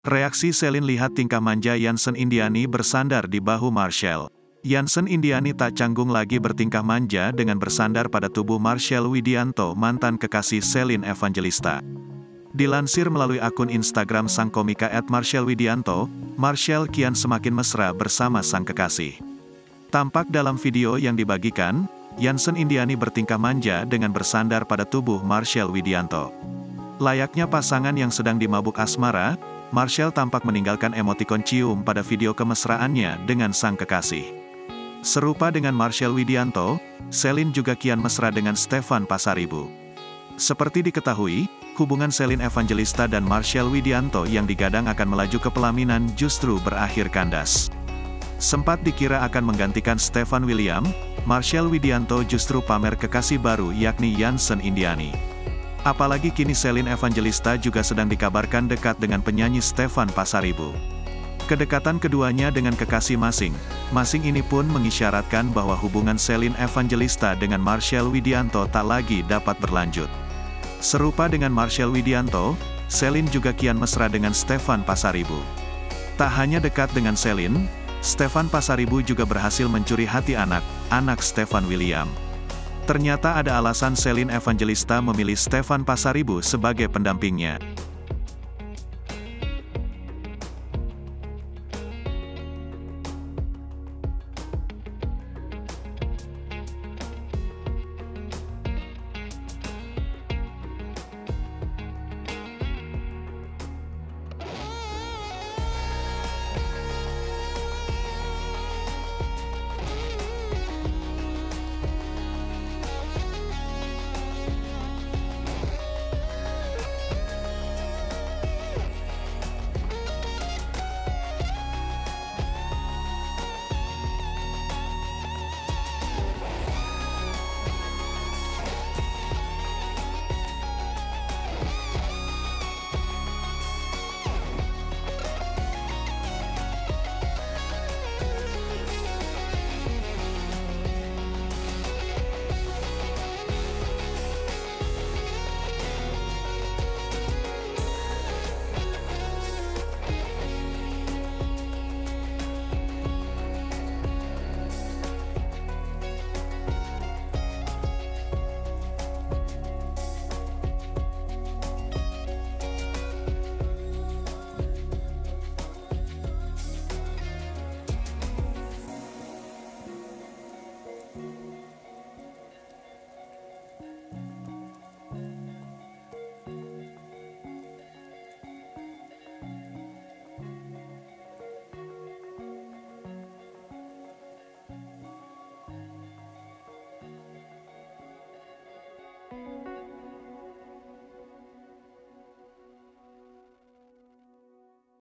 Reaksi Selin lihat tingkah manja Yansen Indiani bersandar di bahu Marshall. Yansen Indiani tak canggung lagi bertingkah manja dengan bersandar pada tubuh Marshall Widianto, mantan kekasih Selin Evangelista. Dilansir melalui akun Instagram sang komika @marshallwidianto, Marshall kian semakin mesra bersama sang kekasih. Tampak dalam video yang dibagikan, Yansen Indiani bertingkah manja dengan bersandar pada tubuh Marshall Widianto. Layaknya pasangan yang sedang dimabuk asmara, Marshall tampak meninggalkan emotikon cium pada video kemesraannya dengan sang kekasih. Serupa dengan Marshall Widianto, Selin juga kian mesra dengan Stefan Pasaribu. Seperti diketahui, hubungan Selin Evangelista dan Marshall Widianto yang digadang akan melaju ke pelaminan justru berakhir kandas. Sempat dikira akan menggantikan Stefan William, Marshall Widianto justru pamer kekasih baru yakni Yansen Indiani. Apalagi kini Selin Evangelista juga sedang dikabarkan dekat dengan penyanyi Stefan Pasaribu. Kedekatan keduanya dengan kekasih masing-masing ini pun mengisyaratkan bahwa hubungan Selin Evangelista dengan Marshall Widianto tak lagi dapat berlanjut. Serupa dengan Marshall Widianto, Selin juga kian mesra dengan Stefan Pasaribu. Tak hanya dekat dengan Selin, Stefan Pasaribu juga berhasil mencuri hati anak Stefan William. Ternyata ada alasan Selin Evangelista memilih Stefan Pasaribu sebagai pendampingnya.